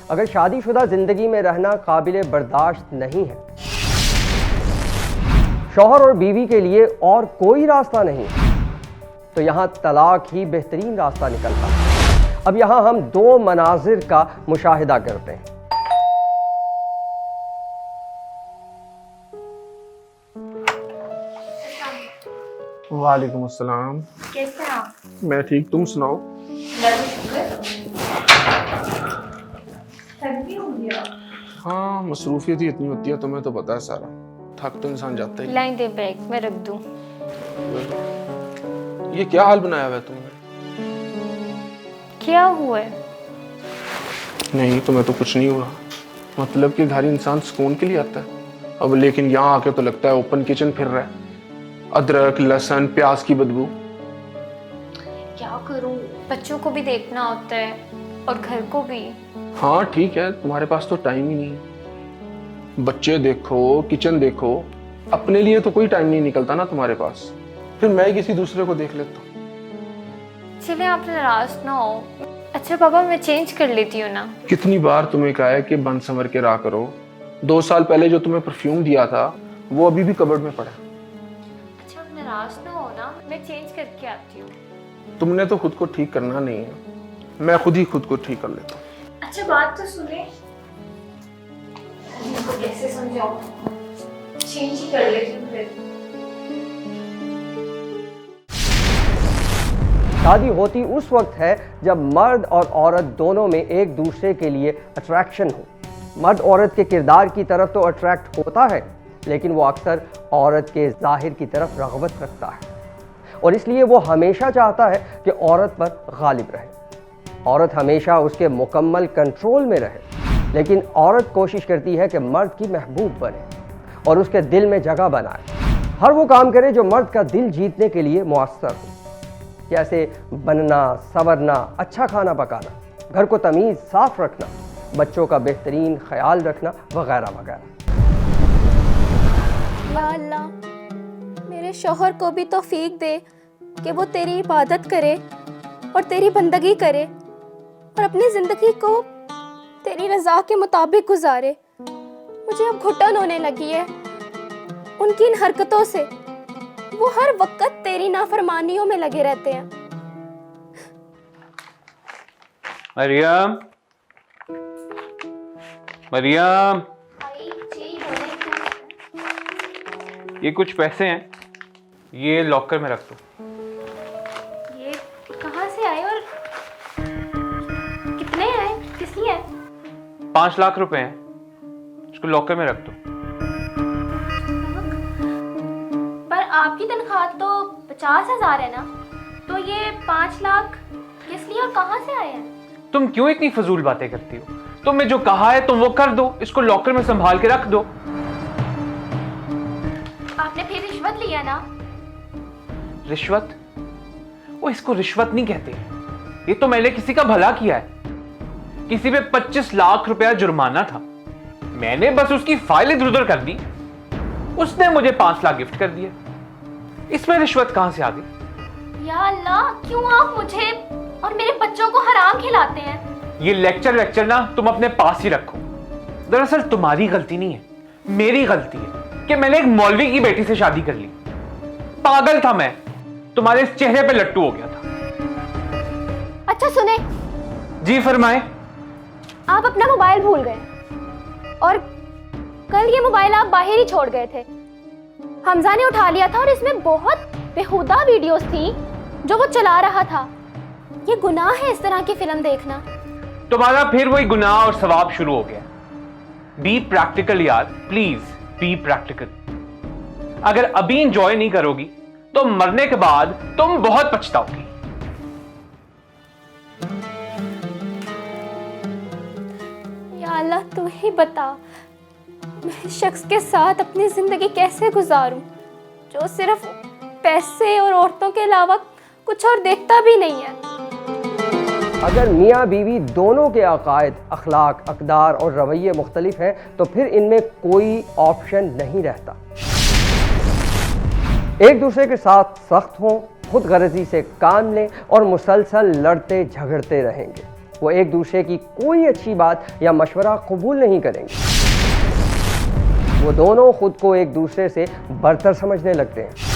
अगर शादीशुदा ज़िंदगी में रहना काबिल बर्दाश्त नहीं है, शौहर और बीवी के लिए और कोई रास्ता नहीं, तो यहाँ तलाक ही बेहतरीन रास्ता निकलता है। अब यहाँ हम दो मनाजिर का मुशाहिदा करते हैं। वालेकुम अस्सलाम। कैसे हैं आप? मैं ठीक, तुम सुनाओ। हाँ, मसरूफियत ही इतनी होती है, तुम्हें तो पता है सारा। थक तो इंसान जाता ही। लाइन दे बैग मैं रख दूं। ये क्या हाल बनाया हुआ है तुमने? क्या हुआ है? नहीं, तुम्हें तो कुछ नहीं हुआ। मतलब कि घर इंसान सुकून के लिए आता है, अब लेकिन यहाँ आके तो लगता है ओपन किचन फिर रहा है। अदरक, लहसुन, प्याज की बदबू। क्या करूं, बच्चों को भी देखना होता है और घर को भी। हाँ ठीक है, तुम्हारे पास तो टाइम ही नहीं है। बच्चे देखो, किचन देखो, अपने लिए तो कोई टाइम नहीं निकलता ना तुम्हारे पास। फिर मैं किसी दूसरे को देख लेता हूँ। चले आप नाराज ना हो। अच्छा पापा, मैं चेंज कर लेती हूँ ना। कितनी बार तुम्हें कहा है कि बंद संवर के रहा करो। 2 साल पहले जो तुम्हें परफ्यूम दिया था वो अभी भी कबर्ड में पड़ा है। अच्छा आप नाराज ना हो ना, मैं चेंज करके आती हूँ। तुमने तो खुद को ठीक करना नहीं है, मैं खुद ही खुद को ठीक कर लेता हूँ। अच्छा बात तो सुने। तो कैसे समझाऊं? चेंज ही कर लेती हूँ फिर। शादी होती उस वक्त है जब मर्द और औरत दोनों में एक दूसरे के लिए अट्रैक्शन हो। मर्द औरत के किरदार की तरफ तो अट्रैक्ट होता है, लेकिन वो अक्सर औरत के ज़ाहिर की तरफ रग़बत रखता है और इसलिए वो हमेशा चाहता है कि औरत पर गालिब रहे। औरत हमेशा उसके मुकम्मल कंट्रोल में रहे, लेकिन औरत कोशिश करती है कि मर्द की महबूब बने और उसके दिल में जगह बनाए। हर वो काम करे जो मर्द का दिल जीतने के लिए मुअस्सर हो, जैसे बनना, संवरना, अच्छा खाना पकाना, घर को तमीज़ साफ रखना, बच्चों का बेहतरीन ख्याल रखना वगैरह वगैरह। या अल्लाह, मेरे शौहर को भी तौफीक दे कि वो तेरी इबादत करे और तेरी बंदगी करे और अपनी ज़िंदगी को तेरी रज़ा के मुताबिक गुजारे। मुझे अब घुटन होने लगी है उनकी इन हरकतों से। वो हर वक्त तेरी नाफरमानियों में लगे रहते हैं। मरियम, मरियम, ये कुछ पैसे हैं, ये लॉकर में रख दो। ये कहाँ से आए और कितने आए? किस लिए आए? 5 लाख रुपए हैं, इसको लॉकर में रख दो। पर आपकी तनख्वाह तो 50,000 है ना, तो ये 5 लाख किस लिए और कहाँ से आए हैं? तुम क्यों इतनी फजूल बातें करती हो? तुमने जो कहा है तुम वो कर दो, इसको लॉकर में संभाल के रख दो। आपने फिर रिश्वत लिया ना? रिश्वत? वो इसको रिश्वत नहीं कहते, ये तो मैंने किसी का भला किया है। किसी पे 25 लाख रुपया जुर्माना था, मैंने बस उसकी फाइल इधर उधर कर दी, उसने मुझे 5 लाख गिफ्ट कर दिए। इसमें रिश्वत कहां से आ गई? या अल्लाह, क्यों आप मुझे और मेरे बच्चों को हराम खिलाते हैं? ये लेक्चर ना तुम अपने पास ही रखो। दरअसल तुम्हारी गलती नहीं है, मेरी गलती है कि मैंने एक मौलवी की बेटी से शादी कर ली। पागल था मैं, तुम्हारे इस चेहरे पे लट्टू हो गया था। अच्छा सुने, जी फरमाए। आप अपना मोबाइल भूल गए और कल ये मोबाइल आप बाहर ही छोड़ गए थे। हमजा ने उठा लिया था और इसमें बहुत बेहुदा वीडियोस थी जो वो चला रहा था। ये गुनाह है इस तरह की फिल्म देखना। तुम्हारा फिर वही गुनाह और सवाब शुरू हो गया। बी प्रैक्टिकल यार, प्लीज बी प्रैक्टिकल। अगर अभी इंजॉय नहीं करोगी तो मरने के बाद तुम बहुत पछताओगी। या अल्लाह, तू ही बता, मैं इस शख्स के साथ अपनी जिंदगी कैसे गुजारूं जो सिर्फ पैसे और औरतों के अलावा कुछ और देखता भी नहीं है। अगर मियाँ बीवी दोनों के अकायद, अखलाक, अक़दार और रवैये मुख्तलिफ हैं तो फिर इनमें कोई ऑप्शन नहीं रहता। एक दूसरे के साथ सख्त हों, खुद गर्जी से काम लें और मुसलसल लड़ते झगड़ते रहेंगे वो एक दूसरे की कोई अच्छी बात या मशवरा कबूल नहीं करेंगे। वो दोनों खुद को एक दूसरे से बरतर समझने लगते हैं।